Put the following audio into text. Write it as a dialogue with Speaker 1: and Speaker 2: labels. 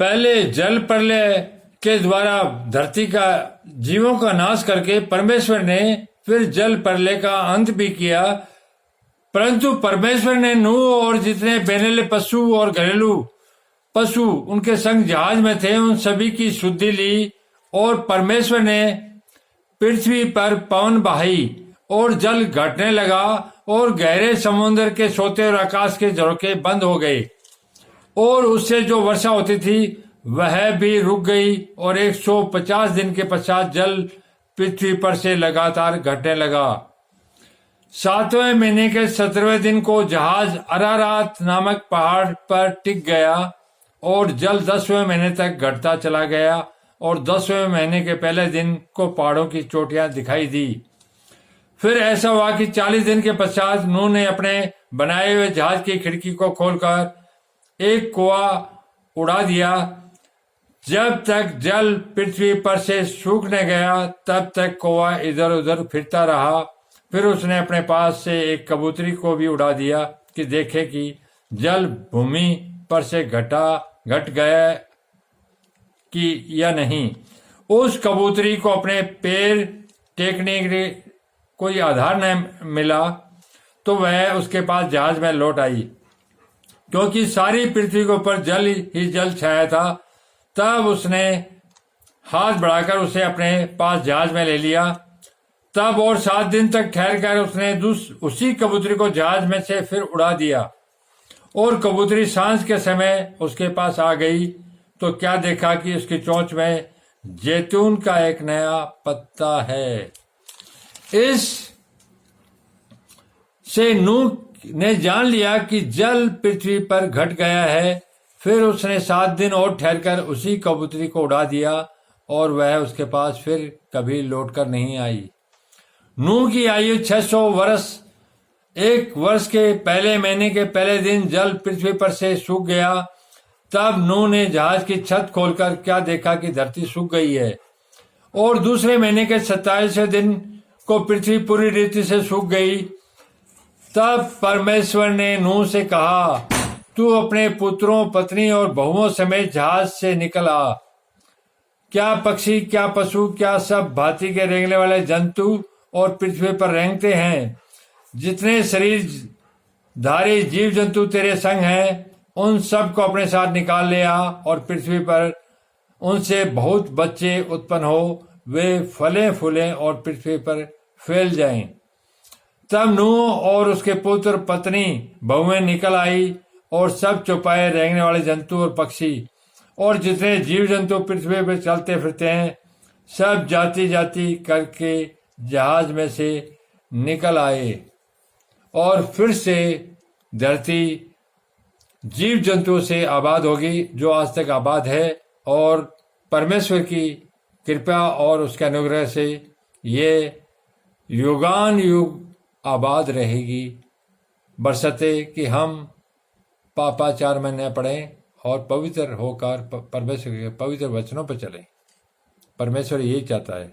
Speaker 1: पहले जल प्रलय के द्वारा धरती का जीवों का नाश करके परमेश्वर ने फिर जल प्रलय का अंत भी किया, परंतु परमेश्वर ने नूह और जितने बेनेले पशु और घरेलू पशु उनके संग जहाज में थे उन सभी की शुद्धि ली, और परमेश्वर ने पृथ्वी पर पवन बहाई और जल घटने लगा और गहरे समुद्र के सोते और आकाश के झरोखे बंद हो गए, और उससे जो वर्षा होती थी वह भी रुक गई, और 150 दिन के पश्चात जल पृथ्वी पर से लगातार घटने लगा। 7वें महीने के 17वें दिन को जहाज अरारात नामक पहाड़ पर टिक गया, और जल 10वें महीने तक घटता चला गया, और 10वें महीने के पहले दिन को पहाड़ों की चोटियां दिखाई दी। फिर ऐसा हुआ कि 40 दिन के पश्चात नूह ने अपने बनाए हुए जहाज की खिड़की को खोलकर एक कौवा उड़ा दिया। जब तक जल पृथ्वी पर से सूखने गया तब तक कौवा इधर उधर फिरता रहा। फिर उसने अपने पास से एक कबूतरी को भी उड़ा दिया कि देखे कि जल भूमि पर से घट गया कि या नहीं। उस कबूतरी को अपने पैर टेकने के लिए कोई आधार न मिला, तो वह उसके पास जहाज में लौट आई, क्योंकि सारी पृथ्वी के ऊपर जल ही जल छाया था। तब उसने हाथ बढ़ाकर उसे अपने पास जहाज में ले लिया। तब और 7 दिन तक ठहर कर उसने उसी कबूतरी को जहाज में से फिर उड़ा दिया, और कबूतरी सांझ के समय उसके पास आ गई तो क्या देखा कि उसकी चोंच में जैतून का एक नया पत्ता है। इस से नूह ने जान लिया कि जल पृथ्वी पर घट गया है। फिर उसने 7 दिन और ठहरकर उसी कबूतरी को उड़ा दिया, और वह उसके पास फिर कभी लौटकर नहीं आई। नूह की आयु 600 वर्ष। 1 वर्ष के पहले महीने के पहले दिन जल पृथ्वी पर से सूख गया। तब नूह ने जहाज की छत खोलकर क्या देखा कि धरती सूख गई है, और दूसरे महीने के 27वें दिन को पृथ्वी पूरी रीति से सूख गई। तब परमेश्वर ने नूह से कहा, तू अपने पुत्रों, पत्नी और बहुओं समेत जहाज से निकल आ। क्या पक्षी, क्या पशु, क्या सब भांति के रेंगने वाले जंतु और पृथ्वी पर रेंगते हैं, जितने शरीर धारी जीव जंतु तेरे संग हैं, उन सब को अपने साथ निकाल ले आ, और पृथ्वी पर उनसे बहुत बच्चे उत्पन्न हो, वे फलें फूलें और पृथ्वी पर फैल जाएं। तब नूह और उसके पुत्र, पत्नी, बहुएं निकल आई, और सब चौपाए रेंगने वाले जंतु और पक्षी और जितने जीव जंतु पृथ्वी पर चलते फिरते हैं, सब जाति जाति करके जहाज में से निकल आए, और फिर से धरती जीव जंतुओं से आबाद होगी जो आज तक आबाद है, और परमेश्वर की कृपा और उसके अनुग्रह से ये युगान युग आबाद रहेगी, बरसते कि हम पापाचार में न पड़ें और पवित्र होकर परमेश्वर के पवित्र वचनों पर चलें। परमेश्वर यही चाहता है।